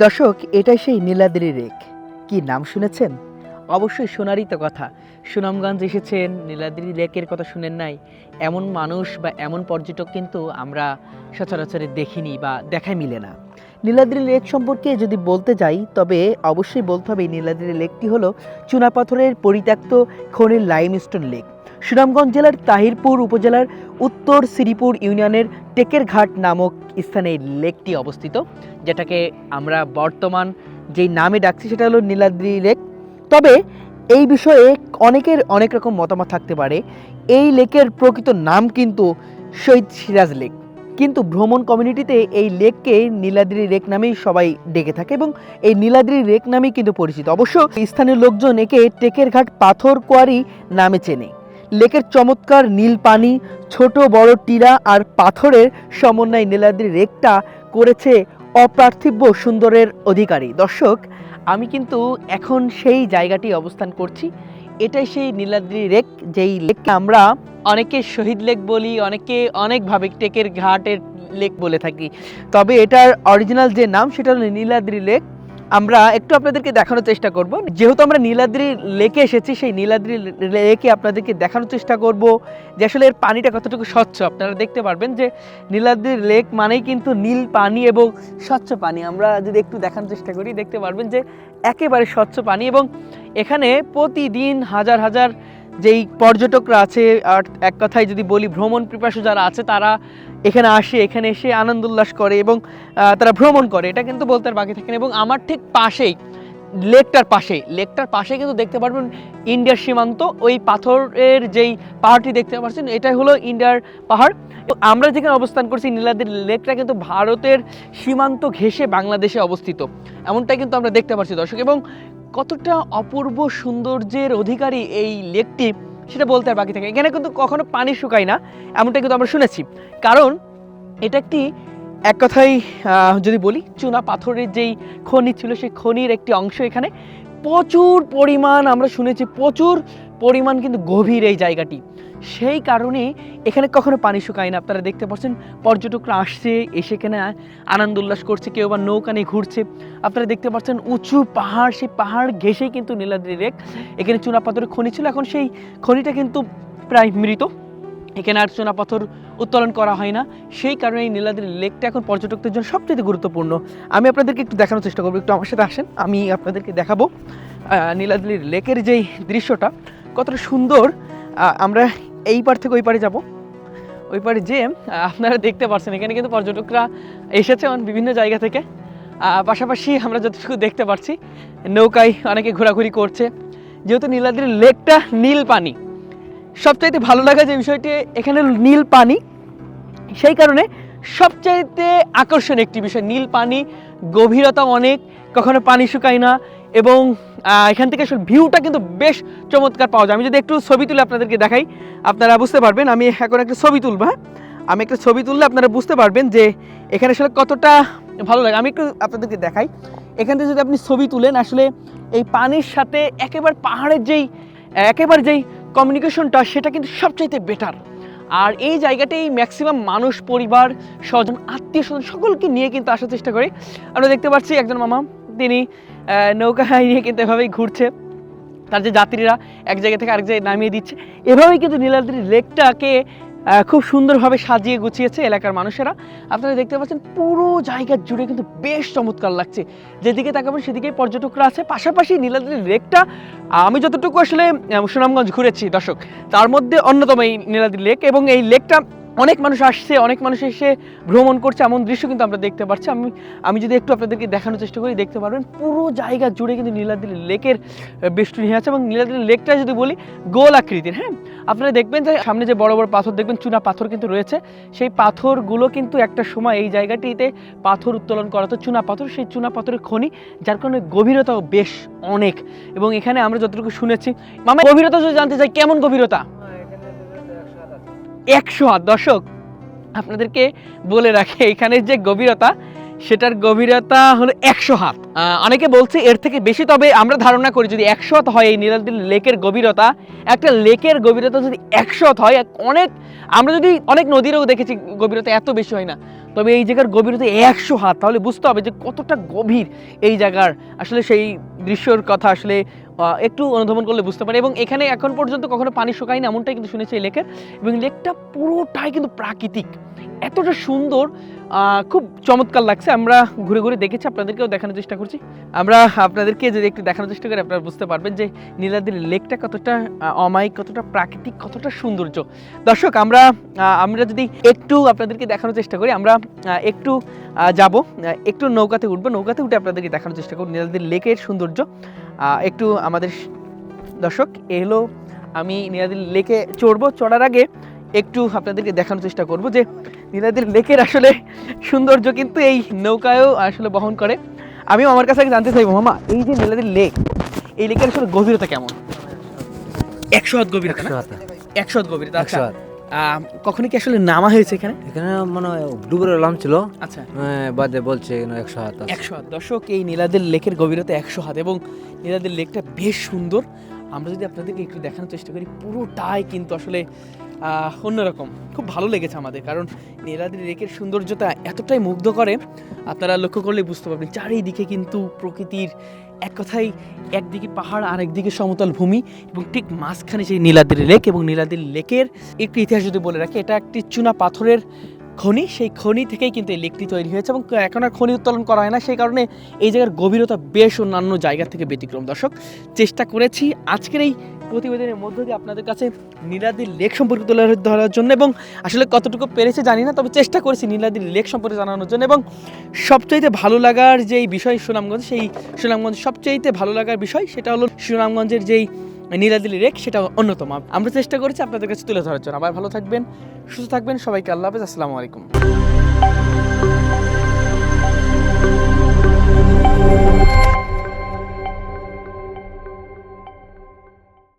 দর্শক, এটাই সেই নীলাদ্রি লেক। কি নাম শুনেছেন? অবশ্যই শোনারই তো কথা। সুনামগঞ্জ এসেছেন, নীলাদ্রি লেকের কথা শুনেন নাই? এমন মানুষ বা এমন পর্যটক কিন্তু আমরা সচরাচর দেখিনি বা দেখায় মিলে না। নীলাদ্রি লেক সম্পর্কে যদি বলতে যাই, তবে অবশ্যই বলতে হবে এই নীলাদ্রি লেকটি হলো চুনাপাথরের পরিত্যক্ত খনির লাইমস্টোন লেক। সুনামগঞ্জ জেলার তাহিরপুর উপজেলার উত্তর শ্রীপুর ইউনিয়নের টেকের ঘাট নামক স্থানে এই লেকটি অবস্থিত, যেটাকে আমরা বর্তমান যেই নামে ডাকছি সেটা হলো নীলাদ্রি লেক। তবে এই বিষয়ে অনেকের অনেক রকম মতামত থাকতে পারে। এই লেকের প্রকৃত নাম কিন্তু শহীদ সিরাজ লেক, কিন্তু ভ্রমণ কমিউনিটিতে এই লেককে নীলাদ্রি লেক নামেই সবাই ডেকে থাকে এবং এই নীলাদ্রি লেক নামেই কিন্তু পরিচিত। অবশ্য স্থানীয় লোকজন একে টেকের ঘাট পাথর কোয়ারি নামে চেনে। লেকের চমৎকার নীল পানি, ছোট বড় টিলা আর পাথরের সমন্বয়ে নীলাদ্রি লেকটা করেছে অপার্থিব সুন্দরের অধিকারী। দর্শক, আমি কিন্তু এখন সেই জায়গাটি অবস্থান করছি। এটাই সেই নীলাদ্রি লেক, যেই লেককে আমরা অনেকে শহীদ লেক বলি, অনেকে অনেকভাবে টেকের ঘাটের লেক বলে থাকি। তবে এটার অরিজিনাল যে নাম সেটা হলো নীলাদ্রি লেক। আমরা একটু আপনাদেরকে দেখানোর চেষ্টা করব, যেহেতু আমরা নীলাদ্রি লেকে এসেছি, সেই নীলাদ্রি লেকে আপনাদেরকে দেখানোর চেষ্টা করব যে আসলে এর পানিটা কতটুকু স্বচ্ছ। আপনারা দেখতে পারবেন যে নীলাদ্রি লেক মানেই কিন্তু নীল পানি এবং স্বচ্ছ পানি। আমরা যদি একটু দেখানোর চেষ্টা করি, দেখতে পারবেন যে একেবারে স্বচ্ছ পানি এবং এখানে প্রতিদিন হাজার হাজার যেই পর্যটকরা আছে, আর এক কথায় যদি বলি ভ্রমণ পিপাসু যারা আছে, তারা এখানে আসে, এখানে এসে আনন্দ উল্লাস করে এবং তারা ভ্রমণ করে। এটা কিন্তু বলতে আর বাকি থাকে না। এবং আমার ঠিক পাশেই লেকটার পাশে কিন্তু দেখতে পারবেন ইন্ডিয়ার সীমান্ত। ওই পাথরের যেই পাহাড়টি দেখতে পাচ্ছেন, এটাই হলো ইন্ডিয়ার পাহাড়। আমরা যেখানে অবস্থান করছি নীলাদ্রি লেকটা কিন্তু ভারতের সীমান্ত ঘেঁষে বাংলাদেশে অবস্থিত, এমনটাই কিন্তু আমরা দেখতে পাচ্ছি দর্শক। এবং কতটা অপূর্ব সৌন্দর্যের অধিকারী এই লেকটি সেটা বলতে আর বাকি থাকে। এখানে কিন্তু কখনো পানি শুকায় না, এমনটা কিন্তু আমরা শুনেছি। কারণ এটা একটি, এক কথায় যদি বলি, চুনা পাথরের যেই খনি ছিল সেই খনির একটি অংশ। এখানে প্রচুর পরিমাণ, আমরা শুনেছি প্রচুর পরিমাণ কিন্তু গভীর এই জায়গাটি, সেই কারণে এখানে কখনো পানি শুকায় না। আপনারা দেখতে পাচ্ছেন পর্যটকরা আসছে, এসে এখানে আনন্দ উল্লাস করছে, কেউ বা নৌকা নিয়ে ঘুরছে। আপনারা দেখতে পাচ্ছেন উঁচু পাহাড়, সেই পাহাড় ঘেঁষেই কিন্তু নীলাদ্রি লেক। এখানে চুনা পাথরের খনি ছিল, এখন সেই খনিটা কিন্তু প্রায় মৃত। এখানে আর চুনা পাথর উত্তোলন করা হয় না, সেই কারণে এই নীলাদ্রি লেকটা এখন পর্যটকদের জন্য সবচেয়ে গুরুত্বপূর্ণ। আমি আপনাদেরকে একটু দেখানোর চেষ্টা করবো, একটু আমার সাথে আসেন, আমি আপনাদেরকে দেখাবো নীলাদ্রি লেকের যেই দৃশ্যটা কতটা সুন্দর। আমরা এই পার থেকে ওই পারে যাব, ওই পারে যে আপনারা দেখতে পাচ্ছেন এখানে কিন্তু পর্যটকরা এসেছে বিভিন্ন জায়গা থেকে। পাশাপাশি আমরা যতটুকু দেখতে পাচ্ছি নৌকায় অনেকে ঘোরাঘুরি করছে। যেহেতু নীলাদ্রি লেকটা নীল পানি, সবচাইতে ভালো লাগা যে বিষয়টি এখানে নীল পানি, সেই কারণে সবচাইতে আকর্ষণীয় একটি বিষয় নীল পানি, গভীরতা অনেক, কখনো পানি শুকায় না এবং এখান থেকে আসলে ভিউটা কিন্তু বেশ চমৎকার পাওয়া যায়। আমি যদি একটু ছবি তুলে আপনাদেরকে দেখাই, আপনারা বুঝতে পারবেন। আমি এখন একটা ছবি তুলব, হ্যাঁ, আমি একটা ছবি তুললে আপনারা বুঝতে পারবেন যে এখানে আসলে কতটা ভালো লাগে। আমি একটু আপনাদেরকে দেখাই, এখান থেকে যদি আপনি ছবি তুলেন, আসলে এই পানির সাথে একেবারে পাহাড়ের যেই কমিউনিকেশনটা, সেটা কিন্তু সবচাইতে বেটার। আর এই জায়গাটাই ম্যাক্সিমাম মানুষ, পরিবার, স্বজন, আত্মীয় স্বজন সকলকে নিয়ে কিন্তু আসার চেষ্টা করে। আমরা দেখতে পাচ্ছি একজন মামা, তিনি নৌকা নিয়ে কিন্তু এভাবেই ঘুরছে, তার যে যাত্রীরা এক জায়গা থেকে আরেক জায়গায় নামিয়ে দিচ্ছে। এভাবেই কিন্তু নীলাদ্রি লেকটাকে খুব সুন্দরভাবে সাজিয়ে গুছিয়েছে এলাকার মানুষেরা। আপনারা দেখতে পাচ্ছেন পুরো জায়গা জুড়ে কিন্তু বেশ চমৎকার লাগছে, যেদিকে তাকাবেন সেদিকেই পর্যটকরা আছে। পাশাপাশি নীলাদ্রি লেকটা আমি যতটুকু আসলে সুনামগঞ্জ ঘুরেছি দর্শক, তার মধ্যে অন্যতম এই নীলাদ্রি লেক। এবং এই লেকটা অনেক মানুষ আসছে, অনেক মানুষ এসে ভ্রমণ করছে, এমন দৃশ্য কিন্তু আমরা দেখতে পাচ্ছি। আমি যদি একটু আপনাদেরকে দেখানোর চেষ্টা করি, দেখতে পারবেন পুরো জায়গা জুড়ে কিন্তু নীলাদ্রি লেকের বেষ্টনী আছে। এবং নীলাদ্রি লেকটা যদি বলি গোল আকৃতির, হ্যাঁ, আপনারা দেখবেন যে সামনে যে বড় বড় পাথর দেখবেন, চুনা পাথর কিন্তু রয়েছে। সেই পাথরগুলো কিন্তু একটা সময় এই জায়গাটিতে পাথর উত্তোলন করা হতো, চুনা পাথর, সেই চুনা পাথরের খনি, যার কারণে গভীরতাও বেশ অনেক। এবং এখানে আমরা যতটুকু শুনেছি, মামা গভীরতা যদি জানতে চাই, কেমন গভীরতা? 100 হাত। দর্শক, আপনাদেরকে বলে রাখে এখানে যে গভীরতা, সেটার গভীরতা হলো 100 হাত। অনেকে বলছে এর থেকে বেশি, তবে আমরা ধারণা করি যদি 100 হাত হয় এই নীলাদ্রি লেকের গভীরতা, একটা লেকের গভীরতা যদি 100 হাত হয়, আমরা যদি অনেক নদীরও দেখেছি গভীরতা এত বেশি হয় না, তবে এই জায়গার গভীরতা 100 হাত, তাহলে বুঝতে হবে যে কতটা গভীর এই জায়গার। আসলে সেই দৃশ্যর কথা আসলে একটু অনুধাবন করলে বুঝতে পারি। এবং এখানে এখন পর্যন্ত কখনো পানি শুকায়নি এমনটাই কিন্তু শুনেছি এই লেকের। এবং লেকটা পুরোটাই কিন্তু প্রাকৃতিক, এতটা সুন্দর, খুব চমৎকার লাগছে। আমরা ঘুরে ঘুরে দেখেছি, আপনাদেরকেও দেখানোর চেষ্টা করছি। আমরা আপনাদেরকে যদি একটু দেখানোর চেষ্টা করি, আপনারা বুঝতে পারবেন যে নীলাদ্রি লেকটা কতটা অমায়িক, কতটা প্রাকৃতিক, কতটা সৌন্দর্য। দর্শক, আমরা যদি একটু আপনাদেরকে দেখানোর চেষ্টা করি, আমরা একটু যাব, একটু নৌকাতে উঠবো, নৌকাতে উঠে আপনাদেরকে দেখানোর চেষ্টা করব নীলাদ্রি লেকের সৌন্দর্য। একটু আমাদের দর্শক এলো, আমি নীলাদ্রি লেকে চড়বো, চড়ার আগে একটু আপনাদেরকে দেখানোর চেষ্টা করব যে নীলাদ্রি লেকের আসলে সৌন্দর্য কিন্তু এই নৌকায়ও আসলে বহন করে। আমিও আমার কাছে জানতে চাইবো, মামা এই যে নীলাদ্রি লেক, এই লেকের আসলে গভীরতা কেমন? 100 হাত গভীরতা? 100 হাত গভীরতা। আচ্ছা, কখনো কি আসলে নামা হয়েছে এখানে? এখানে মানে ডুবের নাম ছিল। আচ্ছা, বাদে বলছে 100 হাত। 100 হাত। দর্শক, এই নীলাদ্রি লেকের গভীরতা 100 হাত এবং নীলাদ্রি লেকটা বেশ সুন্দর। আমরা যদি আপনাদেরকে একটু দেখানোর চেষ্টা করি, পুরোটাই কিন্তু আসলে অন্যরকম, খুব ভালো লেগেছে আমাদের, কারণ নীলাদ্রি লেকের সৌন্দর্যতা এতটাই মুগ্ধ করে, আপনারা লক্ষ্য করলে বুঝতে পারবেন চারিদিকে কিন্তু প্রকৃতির, এক কথায় একদিকে পাহাড় আর একদিকে সমতল ভূমি, এবং ঠিক মাঝখানে সেই নীলাদ্রি লেক। এবং নীলাদ্রি লেকের একটু ইতিহাস যদি বলে রাখি, এটা একটি চুনা পাথরের খনি, সেই খনি থেকেই কিন্তু এই লেকটি তৈরি হয়েছে এবং এখন আর খনি উত্তোলন করা হয় না, সেই কারণে এই জায়গার গভীরতা বেশ অন্যান্য জায়গা থেকে ব্যতিক্রম। দর্শক, চেষ্টা করেছি আজকের এই প্রতিবেদনের মধ্য দিয়ে আপনাদের কাছে নীলাদ্রি লেক সম্পর্কে তুলে ধরার জন্য, এবং আসলে কতটুকু পেরেছে জানি না, তবে চেষ্টা করেছি নীলাদ্রি লেক সম্পর্কে জানানোর জন্য। এবং সবচাইতে ভালো লাগার যেই বিষয় সুনামগঞ্জ, সেই সুনামগঞ্জ সবচাইতে ভালো লাগার বিষয় সেটা হলো সুনামগঞ্জের যেই নীলাদ্রি লেক, সেটা অন্যতম। আমরা চেষ্টা করেছি আপনাদের কাছে তুলে ধরার জন্য। আবার ভালো থাকবেন, সুস্থ থাকবেন, সবাইকে আল্লাহ হাফেজ, আসসালামু আলাইকুম।